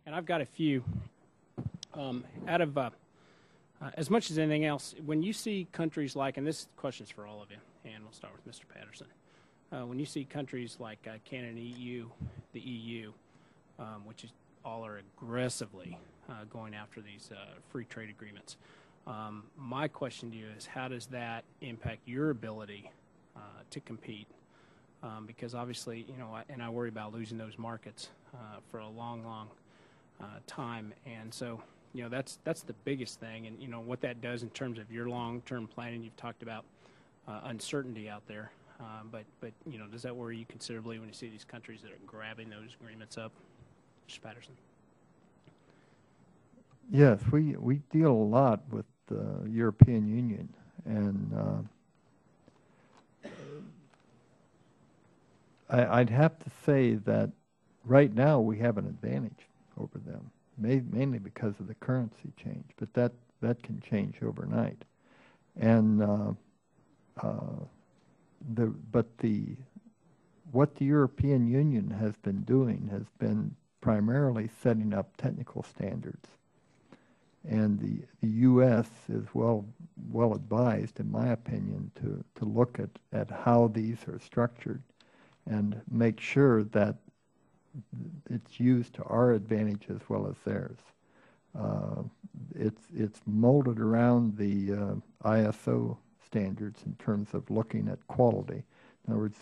And I've got a few. Out of as much as anything else, when you see countries like, and this question is for all of you, and we'll start with Mr. Patterson. When you see countries like Canada and EU, the EU, which is all are aggressively going after these free trade agreements, my question to you is, how does that impact your ability to compete? Because obviously, you know, I worry about losing those markets for a long, long time, and so, you know, that's the biggest thing, and you know what that does in terms of your long-term planning. You've talked about uncertainty out there, but you know, does that worry you considerably when you see these countries that are grabbing those agreements up? Mr. Patterson. Yes, we deal a lot with the European Union, and I'd have to say that right now we have an advantage over them, mainly because of the currency change, but that can change overnight. And what the European Union has been doing has been primarily setting up technical standards. And the U.S. is well advised, in my opinion, to look at how these are structured and make sure that it's used to our advantage as well as theirs. It's molded around the ISO standards in terms of looking at quality. In other words,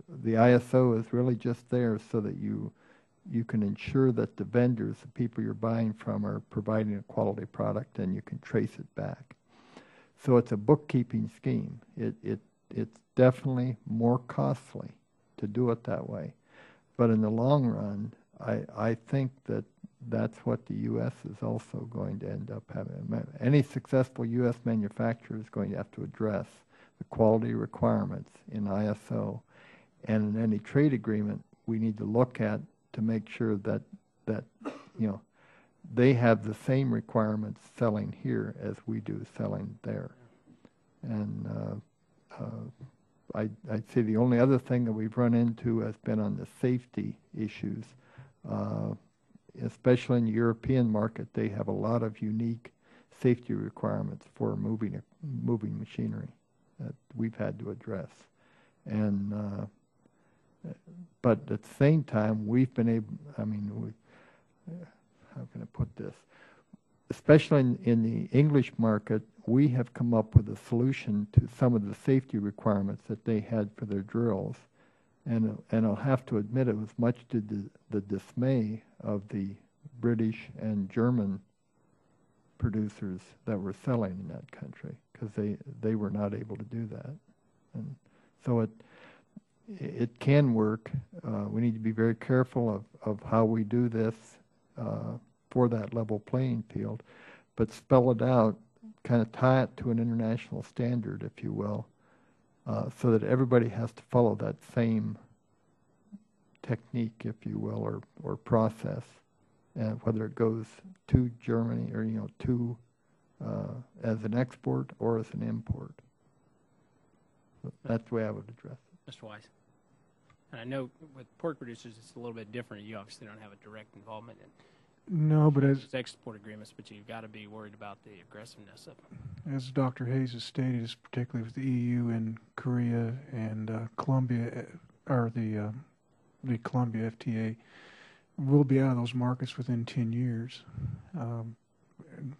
the ISO is really just there so that you can ensure that the vendors, the people you're buying from, are providing a quality product, and you can trace it back. So it's a bookkeeping scheme. It's definitely more costly to do it that way. But in the long run, I think that's what the U.S. is also going to end up having. Any successful U.S. manufacturer is going to have to address the quality requirements in ISO. And in any trade agreement, we need to look at to make sure that you know, they have the same requirements selling here as we do selling there. And I'd say the only other thing that we've run into has been on the safety issues. Especially in the European market, they have a lot of unique safety requirements for moving machinery that we've had to address. And but at the same time, we've been able, I mean, how can I put this? Especially in the English market, we have come up with a solution to some of the safety requirements that they had for their drills. And I'll have to admit, it was much to the dismay of the British and German producers that were selling in that country, because they were not able to do that. And so it can work. We need to be very careful of how we do this for that level playing field, but spell it out, kind of tie it to an international standard, if you will, so that everybody has to follow that same technique, if you will, or process, whether it goes to Germany or, you know, to as an export or as an import. So that's the way I would address it. Mr. Wise. And I know with pork producers it's a little bit different. You obviously don't have a direct involvement in no, but as export agreements, but you've got to be worried about the aggressiveness of them. As Dr. Hayes has stated, particularly with the EU and Korea and Colombia, or the Colombia FTA, we'll be out of those markets within 10 years.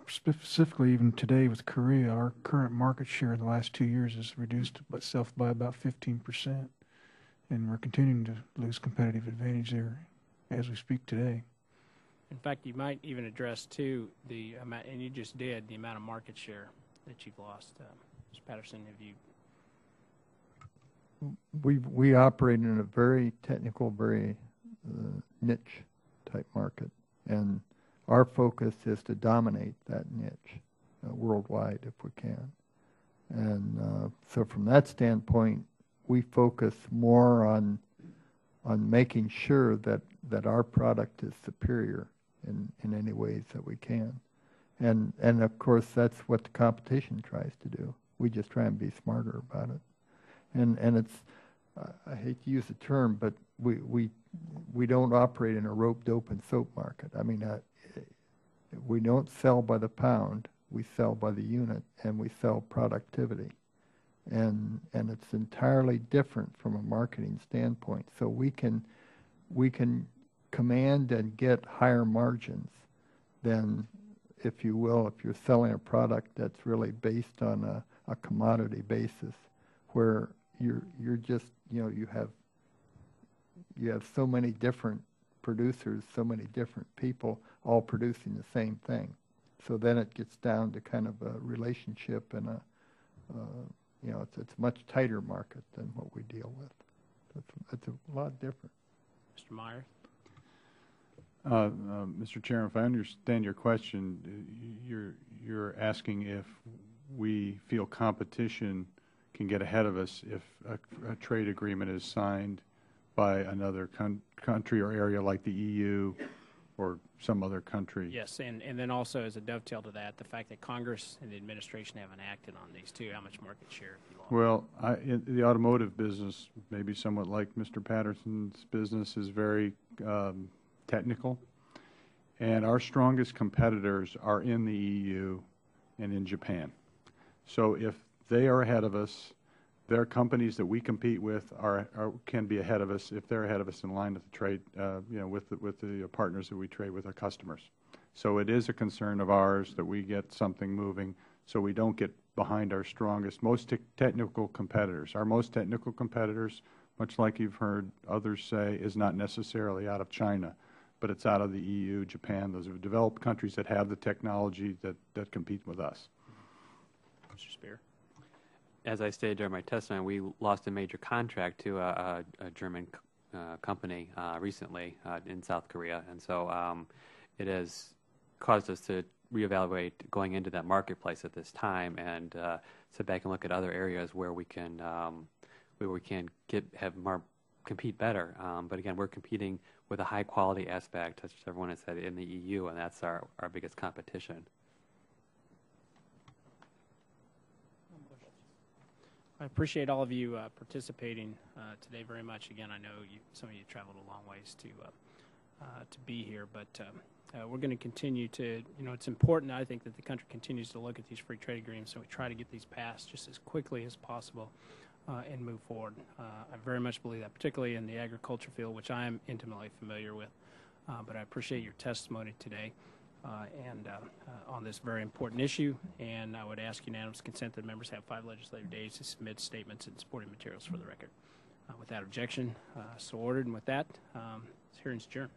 Specifically, even today with Korea, our current market share in the last 2 years has reduced itself by about 15%, and we're continuing to lose competitive advantage there as we speak today. In fact, you might even address, too, the amount, and you just did, the amount of market share that you've lost. Mr. Patterson, have you? We operate in a very technical, very niche type market, and our focus is to dominate that niche worldwide if we can. And so from that standpoint, we focus more on making sure that our product is superior in any ways that we can. And of course, that's what the competition tries to do. We just try and be smarter about it. And it's, I hate to use the term, but we don't operate in a rope, dope, and soap market. I mean, We don't sell by the pound, we sell by the unit, and we sell productivity. And it's entirely different from a marketing standpoint. So we can command and get higher margins than, if you will, if you're selling a product that's really based on a commodity basis, where you're just, you have so many different producers, so many different people all producing the same thing. So then it gets down to kind of a relationship and it's a much tighter market than what we deal with. It's a lot different. Mr. Meyer? Mr. Chairman, if I understand your question, you're asking if we feel competition can get ahead of us if a trade agreement is signed by another country or area like the EU or some other country. Yes, and then also as a dovetail to that, the fact that Congress and the administration haven't acted on these too, how much market share have you lost? Well, in the automotive business, maybe somewhat like Mr. Patterson's business, is very technical, and our strongest competitors are in the EU and in Japan. So if they are ahead of us, their companies that we compete with can be ahead of us if they're ahead of us in line with the trade, with the partners that we trade with, our customers. So it is a concern of ours that we get something moving so we don't get behind our strongest, most technical competitors. Our most technical competitors, much like you've heard others say, is not necessarily out of China, but it's out of the EU, Japan. Those are developed countries that have the technology that compete with us. Mr. Spear? As I stated during my testimony, we lost a major contract to a German company recently in South Korea, and so it has caused us to reevaluate going into that marketplace at this time and sit back and look at other areas where we can compete better. But again, we're competing with a high quality aspect, as everyone has said, in the EU, and that's our biggest competition. I appreciate all of you participating today very much. Again, I know some of you traveled a long ways to be here, but we're going to continue to, it's important, I think, that the country continues to look at these free trade agreements, so we try to get these passed just as quickly as possible and move forward. I very much believe that, particularly in the agriculture field, which I am intimately familiar with, but I appreciate your testimony today. On this very important issue, and I would ask unanimous consent that members have 5 legislative days to submit statements and supporting materials for the record. Without objection, so ordered, and with that, this hearing is adjourned.